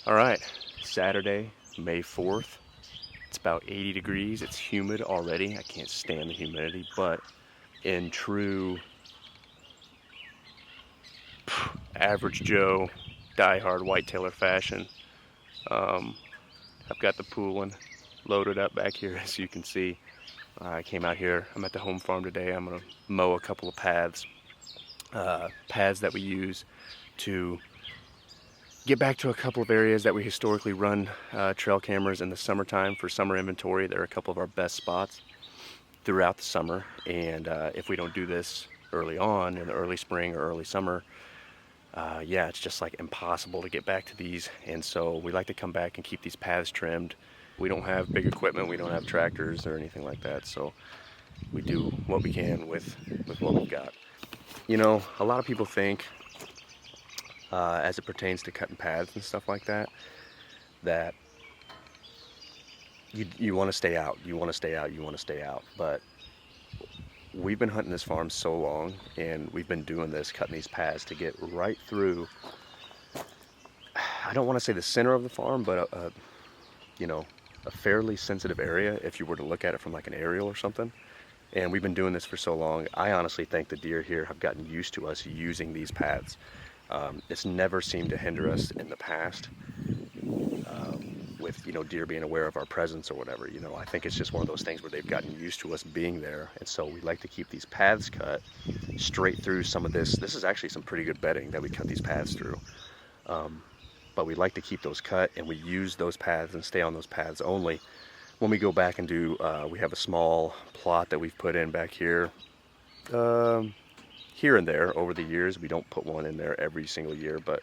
All right, Saturday, May 4th. It's about 80 degrees. It's humid already. I can't stand the humidity, but in true average Joe, diehard whitetailer fashion, um, I've got the pooling loaded up back here, as you can see. I came out here. I'm at the home farm today. I'm gonna mow a couple of paths that we use to get back to a couple of areas that we historically run trail cameras in the summertime for summer inventory. They're a couple of our best spots throughout the summer, and if we don't do this early on in the early spring or early summer, yeah, it's just like impossible to get back to these. And so we like to come back and keep these paths trimmed. We don't have big equipment, we don't have tractors or anything like that, so we do what we can with what we've got. You know, a lot of people think, as it pertains to cutting paths and stuff like that, that you want to stay out, you want to stay out, you want to stay out. But we've been hunting this farm so long, and we've been doing this, cutting these paths to get right through, I don't want to say the center of the farm, but you know, a fairly sensitive area if you were to look at it from like an aerial or something. And we've been doing this for so long, I honestly think the deer here have gotten used to us using these paths. It's never seemed to hinder us in the past, with, you know, deer being aware of our presence or whatever. You know, I think it's just one of those things where they've gotten used to us being there, and so we like to keep these paths cut straight through some of this. This is actually some pretty good bedding that we cut these paths through, but we like to keep those cut, and we use those paths and stay on those paths only when we go back and do. We have a small plot that we've put in back here. Here and there over the years. We don't put one in there every single year, but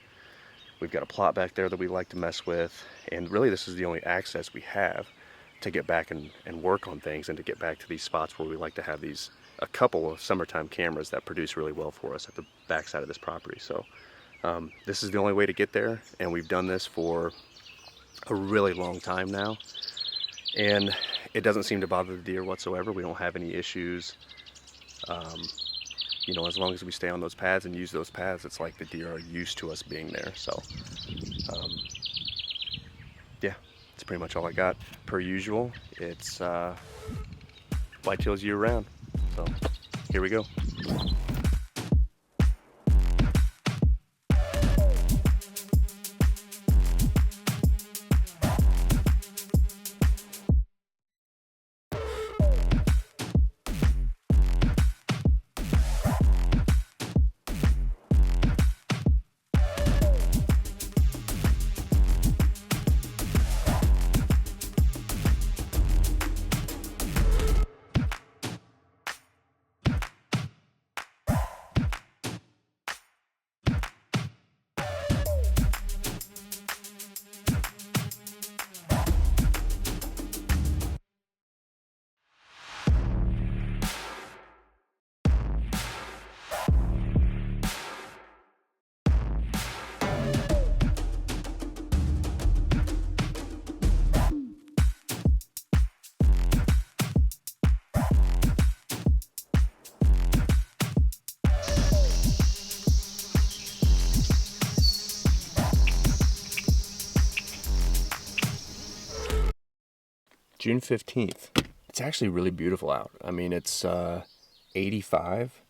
we've got a plot back there that we like to mess with, and really this is the only access we have to get back and work on things, and to get back to these spots where we like to have these, a couple of summertime cameras that produce really well for us at the backside of this property. So this is the only way to get there, and we've done this for a really long time now, and it doesn't seem to bother the deer whatsoever. We don't have any issues. You know, as long as we stay on those paths and use those paths, it's like the deer are used to us being there. So, yeah, that's pretty much all I got. Per usual, it's whitetails year round. So, here we go. June 15th. It's actually really beautiful out. I mean, it's 85,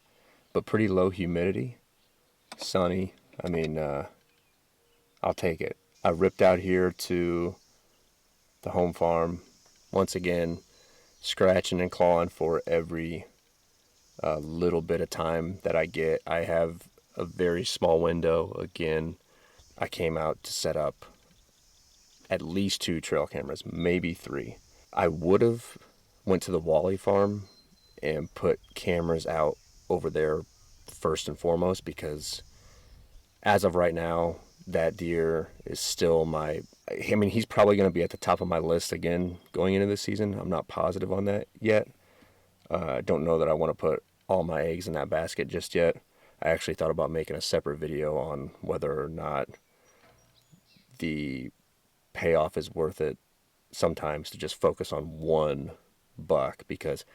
but pretty low humidity, sunny. I mean, I'll take it. I ripped out here to the home farm once again, scratching and clawing for every little bit of time that I get. I have a very small window. Again, I came out to set up at least 2 trail cameras, maybe 3. I would have went to the Wally farm and put cameras out over there first and foremost, because as of right now, that deer is still I mean, he's probably going to be at the top of my list again going into this season. I'm not positive on that yet. I don't know that I want to put all my eggs in that basket just yet. I actually thought about making a separate video on whether or not the payoff is worth it sometimes to just focus on one buck, because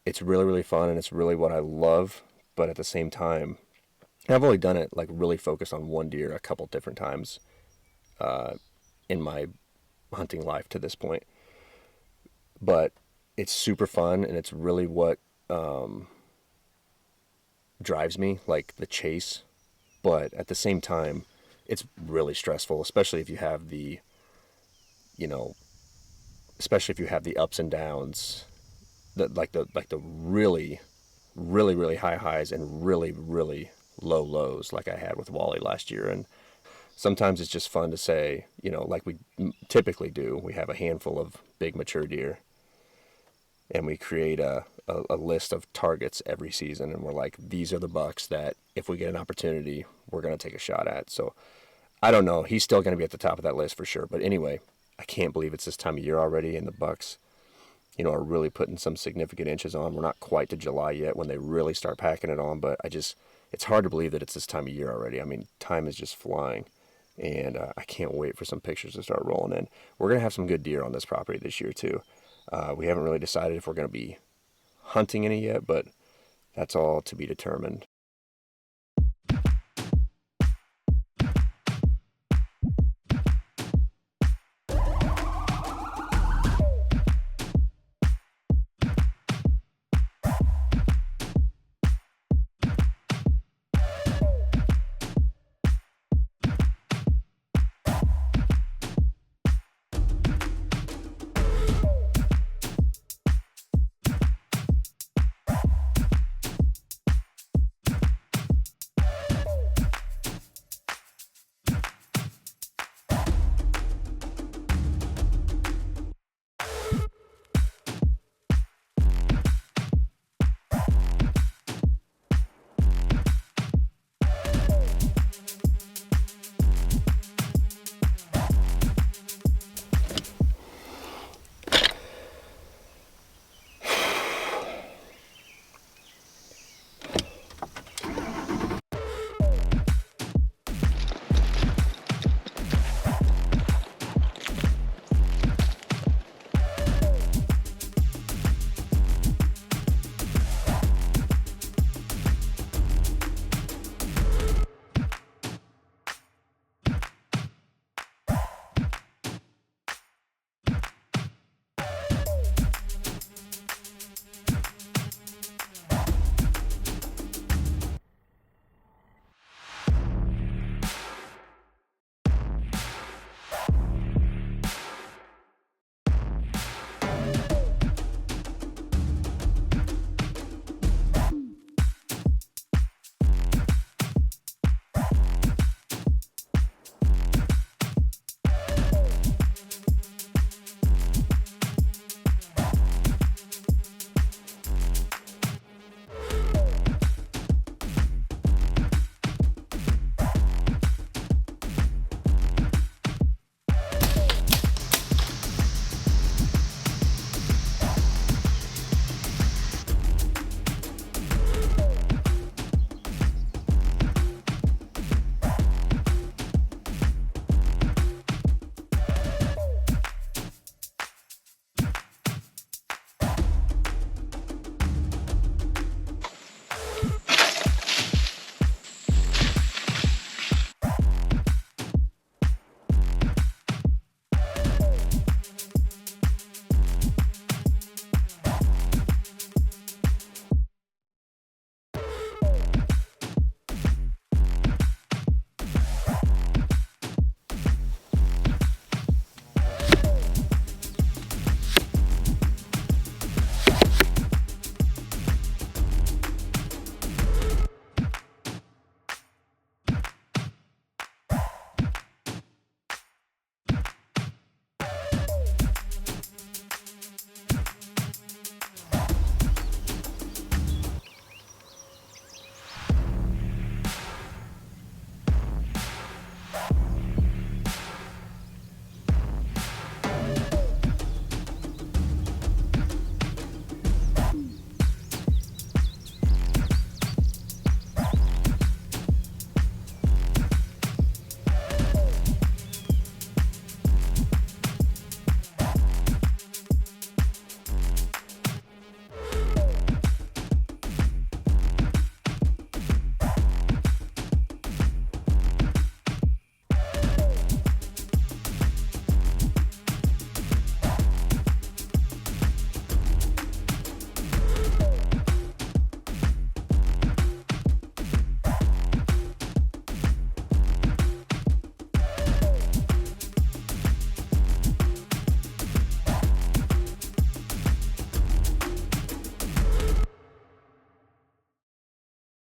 it's really, really fun and it's really what I love. But at the same time, I've only done it like really focused on one deer a couple different times in my hunting life to this point. But it's super fun, and it's really what drives me, like the chase. But at the same time, it's really stressful, especially if you have the, you know, especially if you have the ups and downs, the really, really, really high highs and really, really low lows, like I had with Wally last year. And sometimes it's just fun to say, like we typically do. We have a handful of big mature deer, and we create a list of targets every season, and we're like, these are the bucks that if we get an opportunity, we're going to take a shot at. So I don't know. He's still going to be at the top of that list for sure. But anyway, I can't believe it's this time of year already, and the bucks, are really putting some significant inches on. We're not quite to July yet when they really start packing it on, but it's hard to believe that it's this time of year already. I mean, time is just flying, and I can't wait for some pictures to start rolling in. We're going to have some good deer on this property this year, too. We haven't really decided if we're going to be hunting any yet, but that's all to be determined.